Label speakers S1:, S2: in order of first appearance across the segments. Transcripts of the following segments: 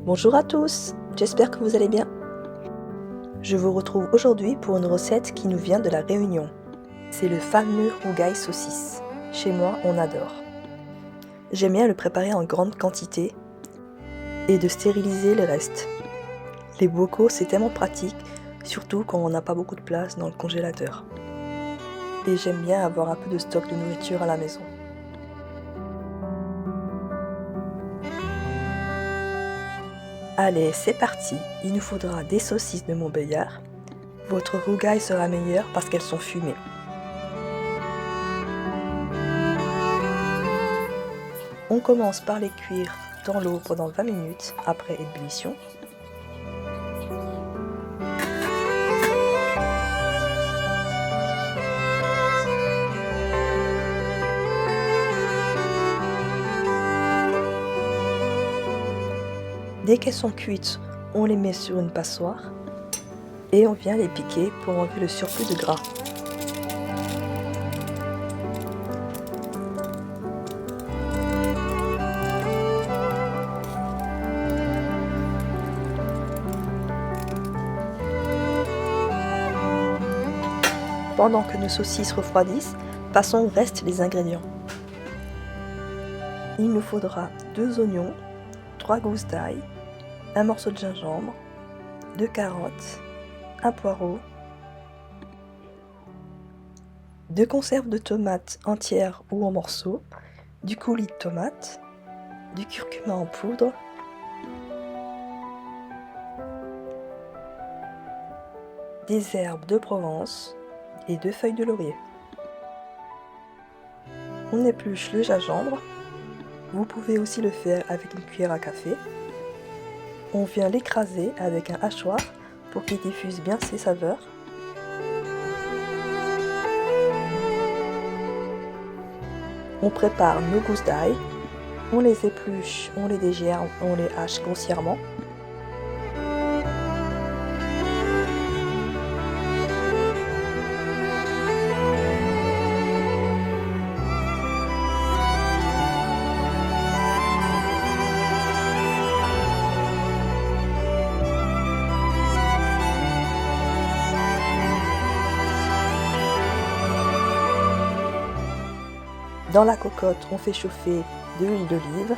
S1: Bonjour à tous, j'espère que vous allez bien. Je vous retrouve aujourd'hui pour une recette qui nous vient de la Réunion. C'est le fameux rougail saucisse. Chez moi, on adore. J'aime bien le préparer en grande quantité et de stériliser le reste. Les bocaux, c'est tellement pratique, surtout quand on n'a pas beaucoup de place dans le congélateur. Et j'aime bien avoir un peu de stock de nourriture à la maison. Allez, c'est parti, il nous faudra des saucisses de Montbéliard. Votre rougail sera meilleur parce qu'elles sont fumées. On commence par les cuire dans l'eau pendant 20 minutes après ébullition. Dès qu'elles sont cuites, on les met sur une passoire et on vient les piquer pour enlever le surplus de gras. Pendant que nos saucisses refroidissent, passons au reste des ingrédients. Il nous faudra 2 oignons, 3 gousses d'ail, un morceau de gingembre, 2 carottes, un poireau, 2 conserves de tomates entières ou en morceaux, du coulis de tomate, du curcuma en poudre, des herbes de Provence et 2 feuilles de laurier. On épluche le gingembre. Vous pouvez aussi le faire avec une cuillère à café. On vient l'écraser avec un hachoir pour qu'il diffuse bien ses saveurs. On prépare nos gousses d'ail. On les épluche, on les dégerbe, on les hache grossièrement. Dans la cocotte, on fait chauffer de l'huile d'olive.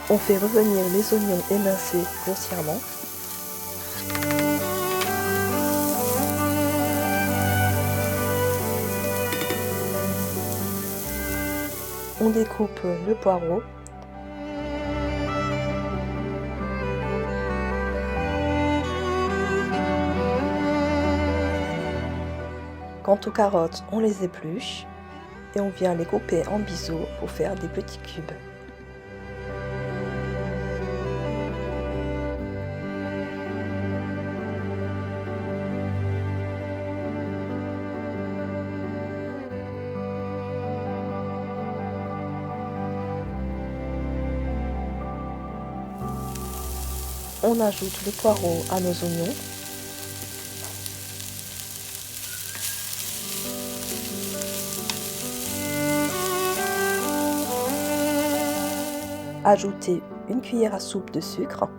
S1: On fait revenir les oignons émincés grossièrement. On découpe le poireau. Quant aux carottes, on les épluche et on vient les couper en biseaux pour faire des petits cubes. On ajoute le poireau à nos oignons. Ajoutez une cuillère à soupe de sucre.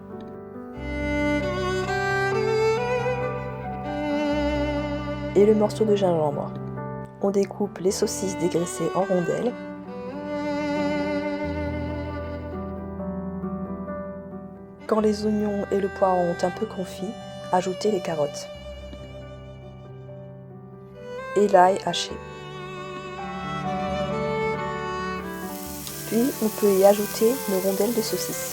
S1: Et le morceau de gingembre. On découpe les saucisses dégraissées en rondelles. Quand les oignons et le poireau ont un peu confit, ajoutez les carottes et l'ail haché. Puis on peut y ajouter nos rondelles de saucisses.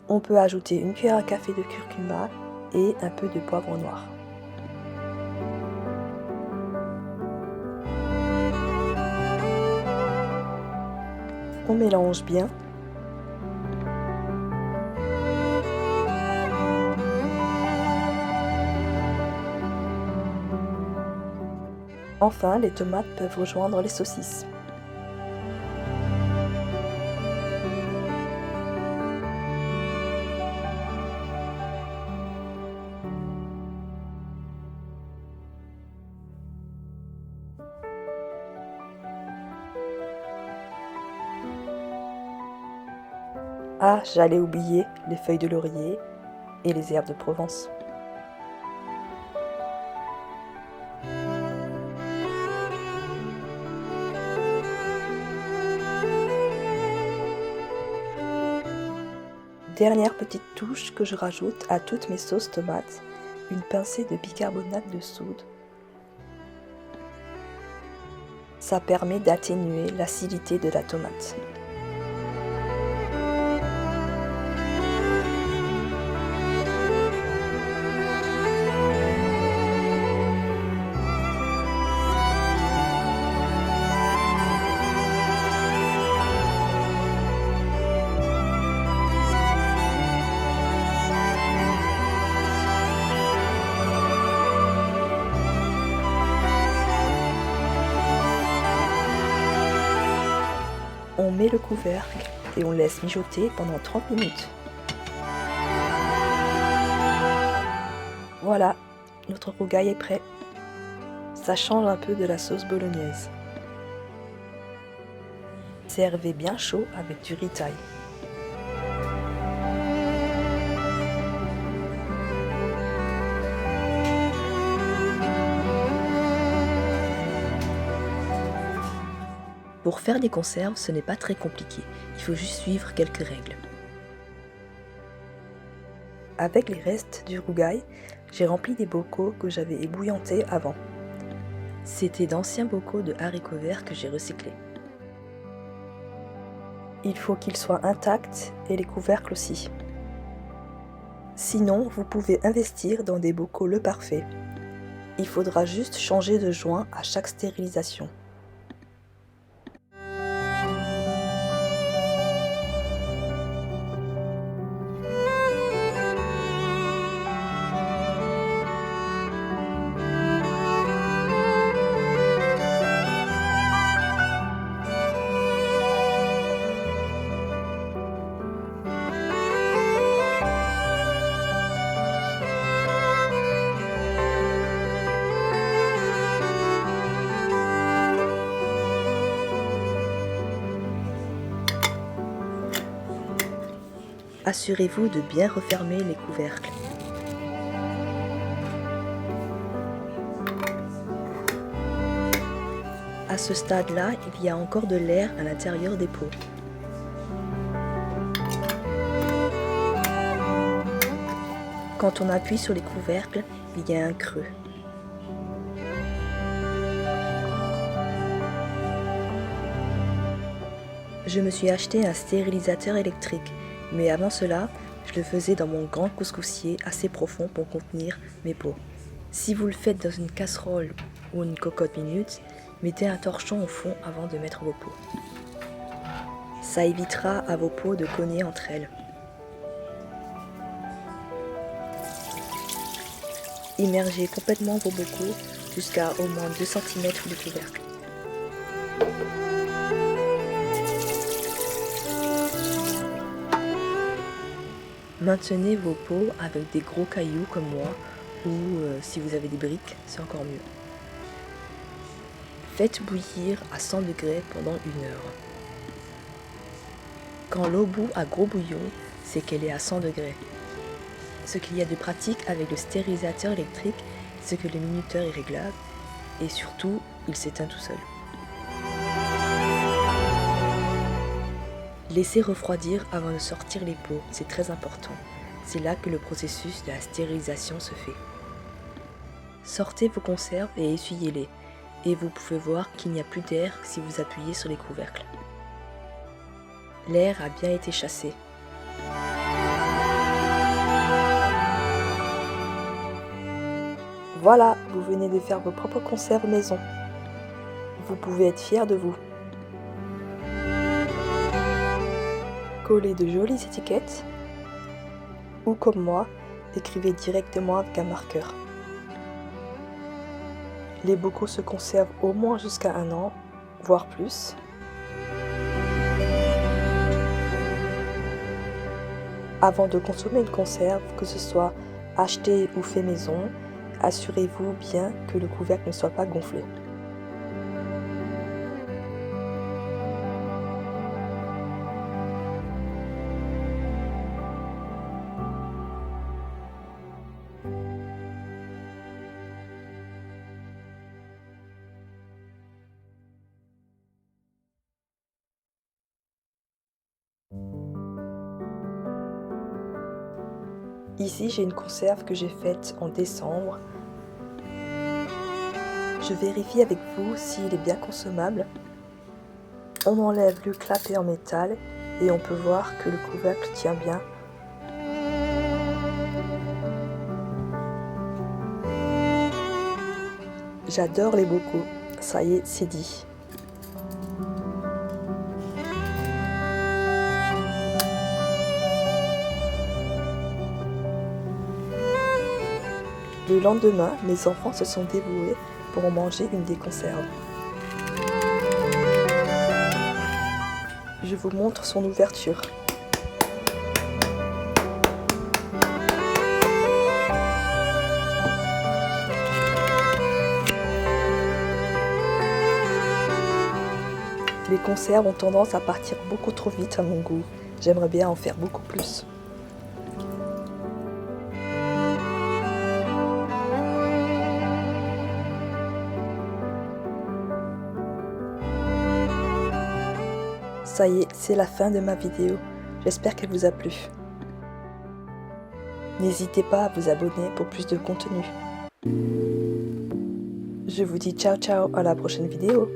S1: On peut ajouter une cuillère à café de curcuma et un peu de poivre noir. On mélange bien. Enfin, les tomates peuvent rejoindre les saucisses. Ah, j'allais oublier les feuilles de laurier et les herbes de Provence. Dernière petite touche que je rajoute à toutes mes sauces tomates, une pincée de bicarbonate de soude. Ça permet d'atténuer l'acidité de la tomate. On met le couvercle et on laisse mijoter pendant 30 minutes. Voilà, notre rougail est prêt. Ça change un peu de la sauce bolognaise. Servez bien chaud avec du riz thaï. Pour faire des conserves, ce n'est pas très compliqué, il faut juste suivre quelques règles. Avec les restes du rougail, j'ai rempli des bocaux que j'avais ébouillantés avant. C'était d'anciens bocaux de haricots verts que j'ai recyclés. Il faut qu'ils soient intacts et les couvercles aussi. Sinon, vous pouvez investir dans des bocaux Le Parfait. Il faudra juste changer de joint à chaque stérilisation. Assurez-vous de bien refermer les couvercles. À ce stade-là, il y a encore de l'air à l'intérieur des pots. Quand on appuie sur les couvercles, il y a un creux. Je me suis acheté un stérilisateur électrique. Mais avant cela, je le faisais dans mon grand couscoussier assez profond pour contenir mes pots. Si vous le faites dans une casserole ou une cocotte minute, mettez un torchon au fond avant de mettre vos pots. Ça évitera à vos pots de cogner entre elles. Immergez complètement vos bocaux jusqu'à au moins 2 cm de couvercle. Maintenez vos pots avec des gros cailloux comme moi, ou si vous avez des briques, c'est encore mieux. Faites bouillir à 100 degrés pendant 1 heure. Quand l'eau bout à gros bouillon, c'est qu'elle est à 100 degrés. Ce qu'il y a de pratique avec le stérilisateur électrique, c'est que le minuteur est réglable et surtout, il s'éteint tout seul. Laissez refroidir avant de sortir les pots, c'est très important. C'est là que le processus de la stérilisation se fait. Sortez vos conserves et essuyez-les. Et vous pouvez voir qu'il n'y a plus d'air si vous appuyez sur les couvercles. L'air a bien été chassé. Voilà, vous venez de faire vos propres conserves maison. Vous pouvez être fiers de vous. Collez de jolies étiquettes ou comme moi, écrivez directement avec un marqueur. Les bocaux se conservent au moins jusqu'à 1 an, voire plus. Avant de consommer une conserve, que ce soit achetée ou fait maison, assurez-vous bien que le couvercle ne soit pas gonflé. Ici, j'ai une conserve que j'ai faite en décembre. Je vérifie avec vous s'il est bien consommable. On enlève le clapet en métal et on peut voir que le couvercle tient bien. J'adore les bocaux, ça y est, c'est dit. Le lendemain, mes enfants se sont dévoués pour manger une des conserves. Je vous montre son ouverture. Les conserves ont tendance à partir beaucoup trop vite à mon goût. J'aimerais bien en faire beaucoup plus. Ça y est, c'est la fin de ma vidéo. J'espère qu'elle vous a plu. N'hésitez pas à vous abonner pour plus de contenu. Je vous dis ciao ciao, à la prochaine vidéo.